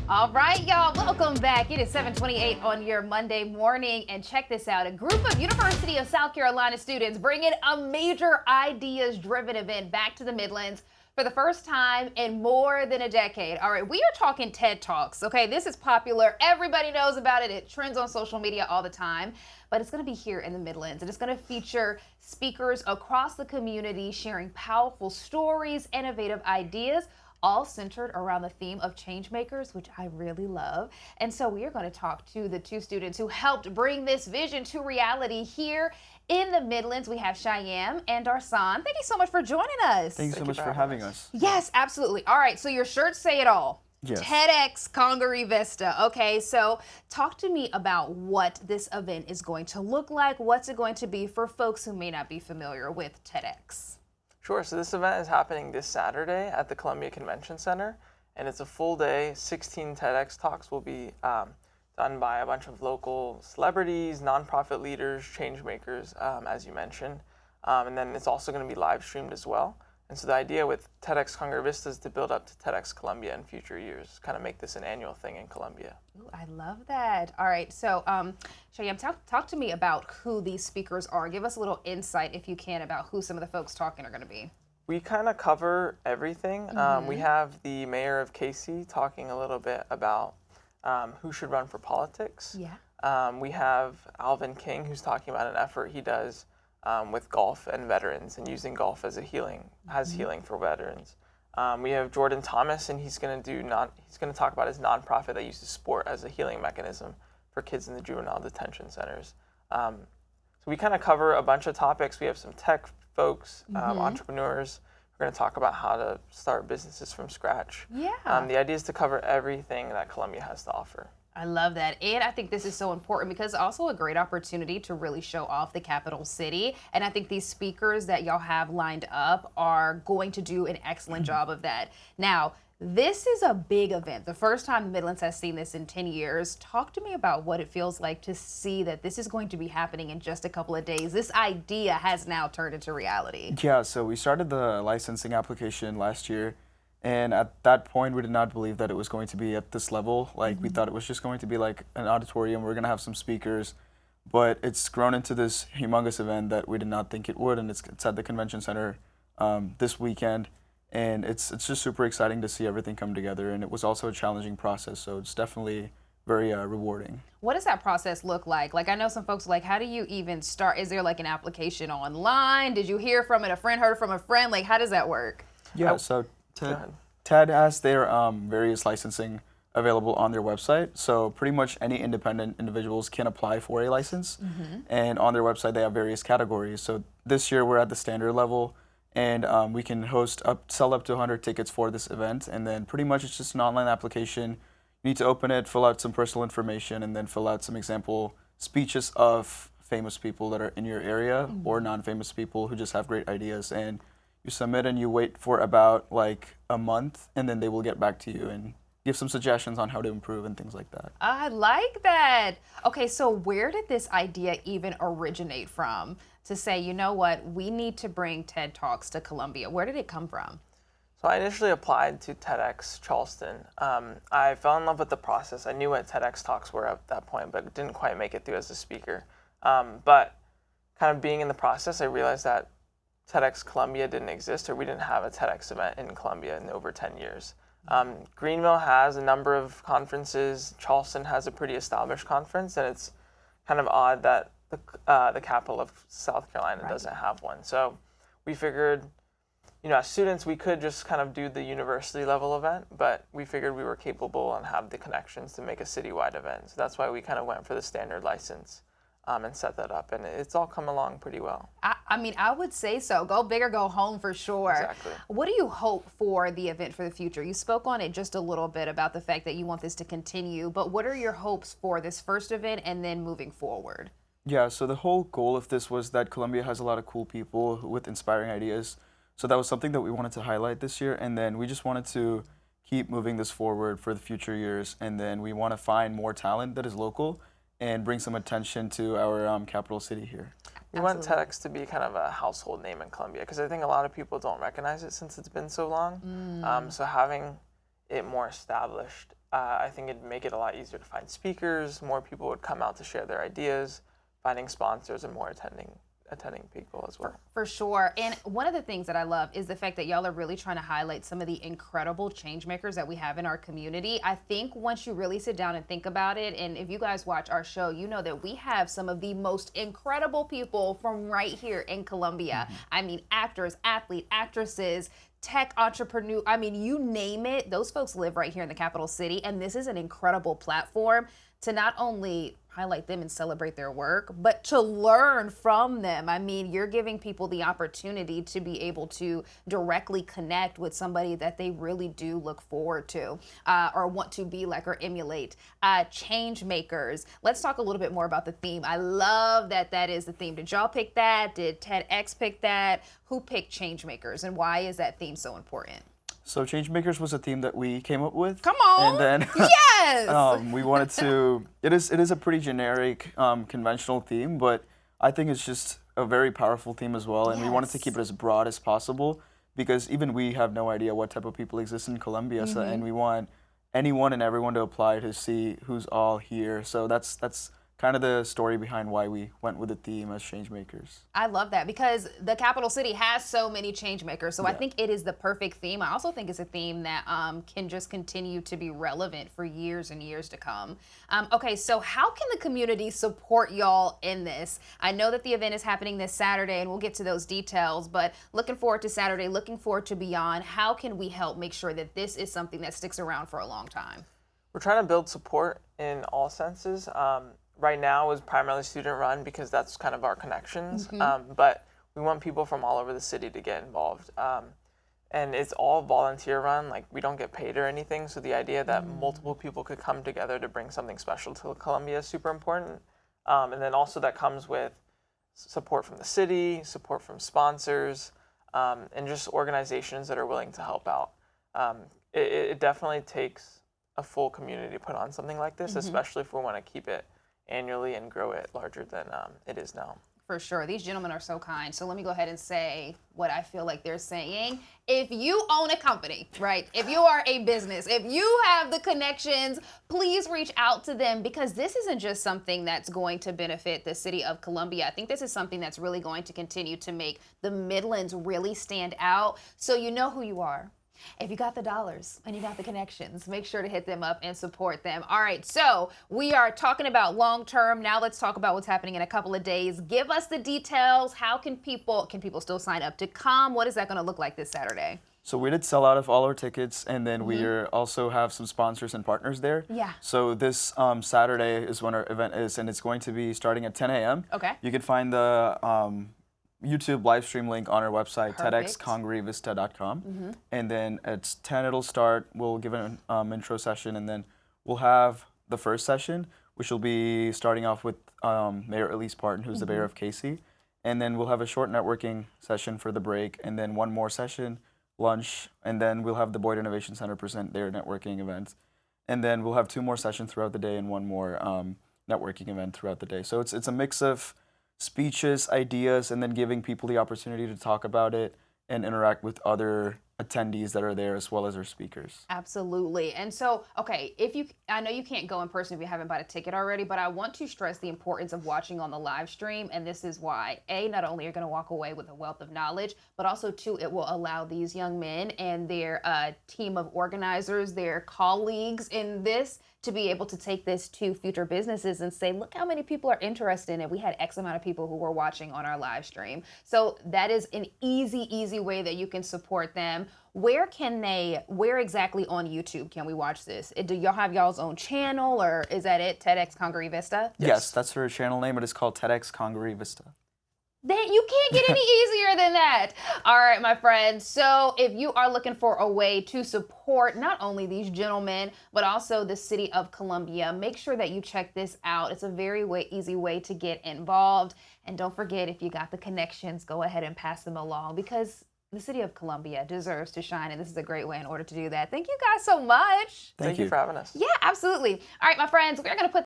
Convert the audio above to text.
All right, y'all, welcome back. It is 7:28 on your Monday morning, and check this out. A group of University of South Carolina students bringing a major ideas-driven event back to the Midlands for the first time in more than a decade. All right, we are talking TED Talks, okay? This is popular. Everybody knows about it. It trends on social media all the time, but it's going to be here in the Midlands, and it's going to feature speakers across the community sharing powerful stories, innovative ideas, all centered around the theme of changemakers, which I really love. And so we are going to talk to the two students who helped bring this vision to reality here in the Midlands. We have Cheyenne and Darsan. Thank you so much for joining us. Thank you so much for having us. Yes, absolutely. All right, so your shirts say it all. Yes. TEDxCongaree Vista. Okay, so talk to me about what this event is going to look like. What's it going to be for folks who may not be familiar with TEDx? Sure, so this event is happening this Saturday at the Columbia Convention Center, and it's a full day. 16 TEDx talks will be done by a bunch of local celebrities, nonprofit leaders, change makers, as you mentioned, and then it's also going to be live streamed as well. And so the idea with TEDxCongaree Vista is to build up to TEDx Columbia in future years, kind of make this an annual thing in Columbia. Ooh, I love that. All right, so Cheyenne, talk to me about who these speakers are. Give us a little insight, if you can, about who some of the folks talking are going to be. We kind of cover everything. We have the mayor of Casey talking a little bit about who should run for politics. Yeah. We have Alvin King, who's talking about an effort he does with golf and veterans and using golf as healing for veterans. We have Jordan Thomas, and he's going to talk about his nonprofit that uses sport as a healing mechanism for kids in the juvenile detention centers. So we kind of cover a bunch of topics. We have some tech folks, entrepreneurs. We're going to talk about how to start businesses from scratch. Yeah. The idea is to cover everything that Columbia has to offer. I love that. And I think this is so important because it's also a great opportunity to really show off the capital city. And I think these speakers that y'all have lined up are going to do an excellent job of that. Now, this is a big event. The first time the Midlands has seen this in 10 years. Talk to me about what it feels like to see that this is going to be happening in just a couple of days. This idea has now turned into reality. Yeah, so we started the licensing application last year. And at that point, we did not believe that it was going to be at this level. Like, we thought it was just going to be like an auditorium. We're going to have some speakers. But it's grown into this humongous event that we did not think it would. And it's at the convention center this weekend. And it's just super exciting to see everything come together. And it was also a challenging process. So it's definitely very rewarding. What does that process look like? Like, I know some folks are like, how do you even start? Is there like an application online? Did you hear from it? A friend heard from a friend? Like, how does that work? Yeah, so TED has their various licensing available on their website. So pretty much any independent individuals can apply for a license. And on their website, they have various categories. So this year, we're at the standard level. And we can sell up to 100 tickets for this event. And then pretty much it's just an online application. You need to open it, fill out some personal information, and then fill out some example speeches of famous people that are in your area or non-famous people who just have great ideas. And you submit and you wait for about like a month, and then they will get back to you and give some suggestions on how to improve and things like that. I like that. Okay, so where did this idea even originate from to say, you know what, we need to bring TED Talks to Columbia? Where did it come from? So I initially applied to TEDx Charleston. I fell in love with the process. I knew what TEDx Talks were at that point, but didn't quite make it through as a speaker. But kind of being in the process, I realized that TEDx Columbia didn't exist, or we didn't have a TEDx event in Columbia in over 10 years. Greenville has a number of conferences. Charleston has a pretty established conference, and it's kind of odd that the capital of South Carolina doesn't have one. So we figured, as students, we could just kind of do the university level event, but we figured we were capable and have the connections to make a citywide event. So that's why we kind of went for the standard license. And set that up, and it's all come along pretty well. I mean, I would say so. Go big or go home for sure. Exactly. What do you hope for the event for the future? You spoke on it just a little bit about the fact that you want this to continue, but what are your hopes for this first event and then moving forward? Yeah, so the whole goal of this was that Columbia has a lot of cool people with inspiring ideas. So that was something that we wanted to highlight this year, and then we just wanted to keep moving this forward for the future years, and then we want to find more talent that is local and bring some attention to our capital city here. We want TEDx to be kind of a household name in Columbia because I think a lot of people don't recognize it since it's been so long. So having it more established. I think it'd make it a lot easier to find speakers, more people would come out to share their ideas, finding sponsors and more attending people as well. For sure. And one of the things that I love is the fact that y'all are really trying to highlight some of the incredible change makers that we have in our community. I think once you really sit down and think about it, and if you guys watch our show, you know that we have some of the most incredible people from right here in Columbia. I mean, actors, athletes, actresses, tech entrepreneur, I mean, you name it, those folks live right here in the capital city. And this is an incredible platform to not only highlight them and celebrate their work, but to learn from them. I mean, you're giving people the opportunity to be able to directly connect with somebody that they really do look forward to or want to be like or emulate. Change makers. Let's talk a little bit more about the theme. I love that that is the theme. Did y'all pick that? Did TEDx pick that? Who picked change makers, and why is that theme so important? So changemakers was a theme that we came up with. Come on. And then Yes. we wanted to, it is a pretty generic, conventional theme, but I think it's just a very powerful theme as well. And we wanted to keep it as broad as possible because even we have no idea what type of people exist in Columbia. So, and we want anyone and everyone to apply to see who's all here. So that's kind of the story behind why we went with the theme as changemakers. I love that because the capital city has so many change makers. So I think it is the perfect theme. I also think it's a theme that can just continue to be relevant for years and years to come. Okay, so how can the community support y'all in this? I know that the event is happening this Saturday and we'll get to those details, but looking forward to Saturday, looking forward to beyond. How can we help make sure that this is something that sticks around for a long time? We're trying to build support in all senses. Right now is primarily student run because that's kind of our connections, but we want people from all over the city to get involved. And it's all volunteer run, like we don't get paid or anything, so the idea that multiple people could come together to bring something special to Columbia is super important. And then also that comes with support from the city, support from sponsors, and just organizations that are willing to help out. It definitely takes a full community to put on something like this, especially if we want to keep it annually and grow it larger than it is now. For sure. These gentlemen are so kind. So let me go ahead and say what I feel like they're saying. If you own a company, right? If you are a business, if you have the connections, please reach out to them because this isn't just something that's going to benefit the city of Columbia. I think this is something that's really going to continue to make the Midlands really stand out. So you know who you are. If you got the dollars and you got the connections, make sure to hit them up and support them. All right, so we are talking about long term. Now let's talk about what's happening in a couple of days. Give us the details. How can people still sign up to come? What is that going to look like this Saturday? So we did sell out of all our tickets, and then we also have some sponsors and partners there. Yeah. So this Saturday is when our event is, and it's going to be starting at 10 a.m. Okay. You can find the YouTube live stream link on our website, TEDxCongareeVista.com. And then at 10 it'll start. We'll give an intro session, and then we'll have the first session, which will be starting off with Mayor Elise Parton, who's the mayor of Casey. And then we'll have a short networking session for the break, and then one more session, lunch, and then we'll have the Boyd Innovation Center present their networking event. And then we'll have 2 more sessions throughout the day and 1 more networking event throughout the day. So it's a mix of speeches, ideas, and then giving people the opportunity to talk about it and interact with other attendees that are there as well as our speakers. Absolutely. And so, okay, I know you can't go in person if you haven't bought a ticket already, but I want to stress the importance of watching on the live stream. And this is why, A, not only are you going to walk away with a wealth of knowledge, but also 2, it will allow these young men and their team of organizers, their colleagues in this, to be able to take this to future businesses and say, look how many people are interested in it. We had X amount of people who were watching on our live stream. So that is an easy way that you can support them. Where exactly on YouTube can we watch this? Do y'all have y'all's own channel, or is that it, TEDxCongaree Vista? Yes, that's her channel name. It is called TEDxCongaree Vista. You can't get any easier than that. All right, my friends. So if you are looking for a way to support not only these gentlemen, but also the city of Columbia, make sure that you check this out. It's a very easy way to get involved. And don't forget, if you got the connections, go ahead and pass them along because the city of Columbia deserves to shine, and this is a great way in order to do that. Thank you guys so much. Thank you for having us. Yeah, absolutely. All right, my friends, we're going to put